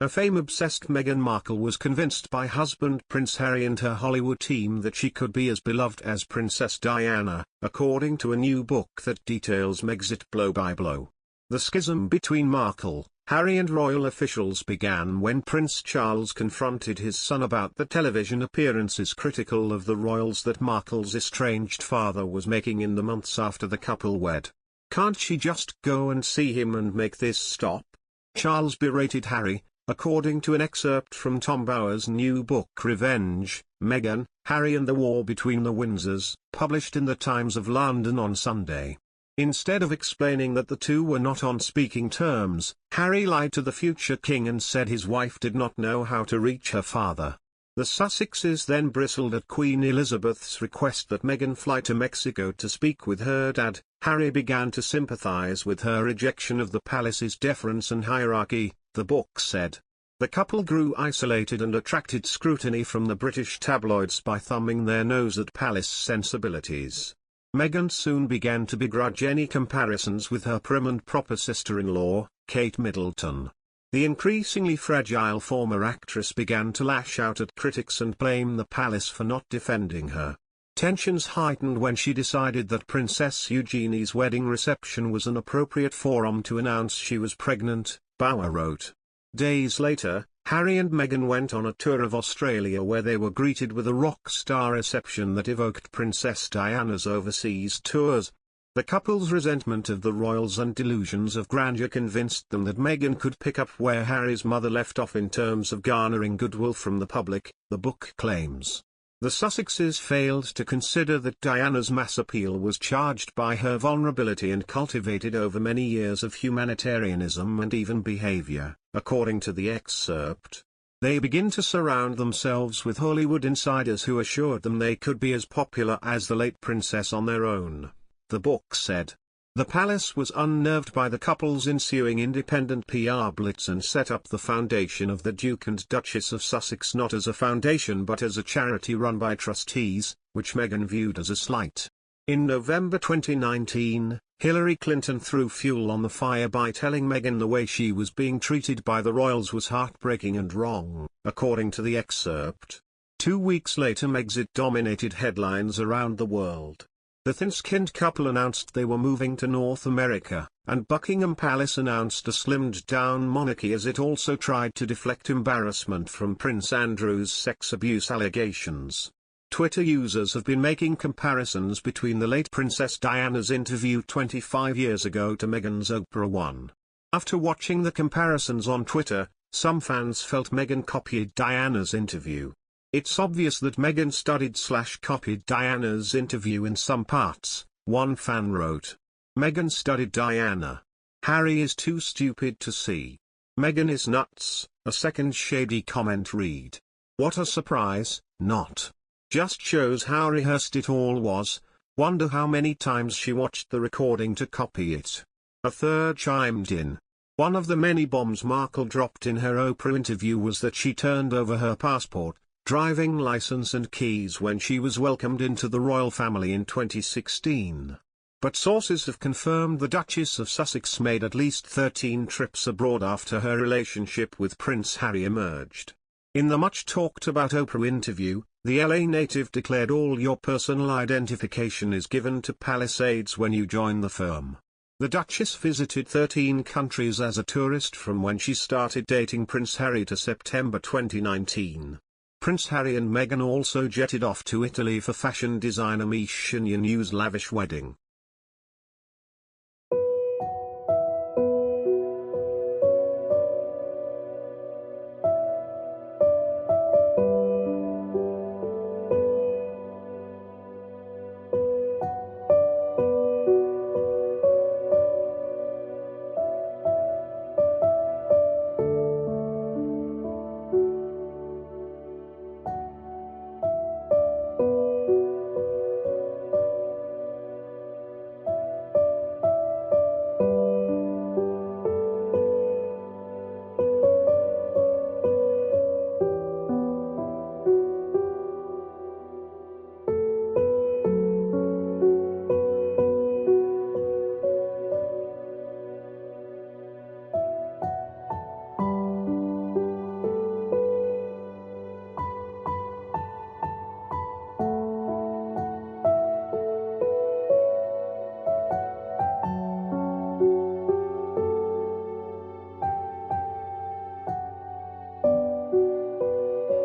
A fame-obsessed Meghan Markle was convinced by husband Prince Harry and her Hollywood team that she could be as beloved as Princess Diana, according to a new book that details Megxit blow by blow. The schism between Markle, Harry and royal officials began when Prince Charles confronted his son about the television appearances critical of the royals that Markle's estranged father was making in the months after the couple wed. "Can't she just go and see him and make this stop?" Charles berated Harry, according to an excerpt from Tom Bower's new book Revenge, Meghan, Harry and the War Between the Windsors, published in the Times of London on Sunday. Instead of explaining that the two were not on speaking terms, Harry lied to the future king and said his wife did not know how to reach her father. The Sussexes then bristled at Queen Elizabeth's request that Meghan fly to Mexico to speak with her dad. Harry began to sympathize with her rejection of the palace's deference and hierarchy, the book said. The couple grew isolated and attracted scrutiny from the British tabloids by thumbing their nose at palace sensibilities. Meghan soon began to begrudge any comparisons with her prim and proper sister-in-law, Kate Middleton. The increasingly fragile former actress began to lash out at critics and blame the palace for not defending her. Tensions heightened when she decided that Princess Eugenie's wedding reception was an appropriate forum to announce she was pregnant, Bower wrote. Days later, Harry and Meghan went on a tour of Australia where they were greeted with a rock star reception that evoked Princess Diana's overseas tours. The couple's resentment of the royals and delusions of grandeur convinced them that Meghan could pick up where Harry's mother left off in terms of garnering goodwill from the public, the book claims. The Sussexes failed to consider that Diana's mass appeal was charged by her vulnerability and cultivated over many years of humanitarianism and even behavior, according to the excerpt. They begin to surround themselves with Hollywood insiders who assured them they could be as popular as the late princess on their own, the book said. The palace was unnerved by the couple's ensuing independent PR blitz and set up the foundation of the Duke and Duchess of Sussex not as a foundation but as a charity run by trustees, which Meghan viewed as a slight. In November 2019, Hillary Clinton threw fuel on the fire by telling Meghan the way she was being treated by the royals was heartbreaking and wrong, according to the excerpt. 2 weeks later Megxit dominated headlines around the world. The thin-skinned couple announced they were moving to North America, and Buckingham Palace announced a slimmed-down monarchy as it also tried to deflect embarrassment from Prince Andrew's sex abuse allegations. Twitter users have been making comparisons between the late Princess Diana's interview 25 years ago to Meghan's Oprah one. After watching the comparisons on Twitter, some fans felt Meghan copied Diana's interview. It's obvious that Meghan studied/copied Diana's interview in some parts, one fan wrote. Meghan studied Diana. Harry is too stupid to see. Meghan is nuts, a second shady comment read. What a surprise, not. Just shows how rehearsed it all was, wonder how many times she watched the recording to copy it. A third chimed in. One of the many bombs Markle dropped in her Oprah interview was that she turned over her passport, driving license and keys when she was welcomed into the royal family in 2016. But sources have confirmed the Duchess of Sussex made at least 13 trips abroad after her relationship with Prince Harry emerged. In the much-talked-about Oprah interview, the LA native declared all your personal identification is given to palace aides when you join the firm. The Duchess visited 13 countries as a tourist from when she started dating Prince Harry to September 2019. Prince Harry and Meghan also jetted off to Italy for fashion designer Michel Nu's lavish wedding.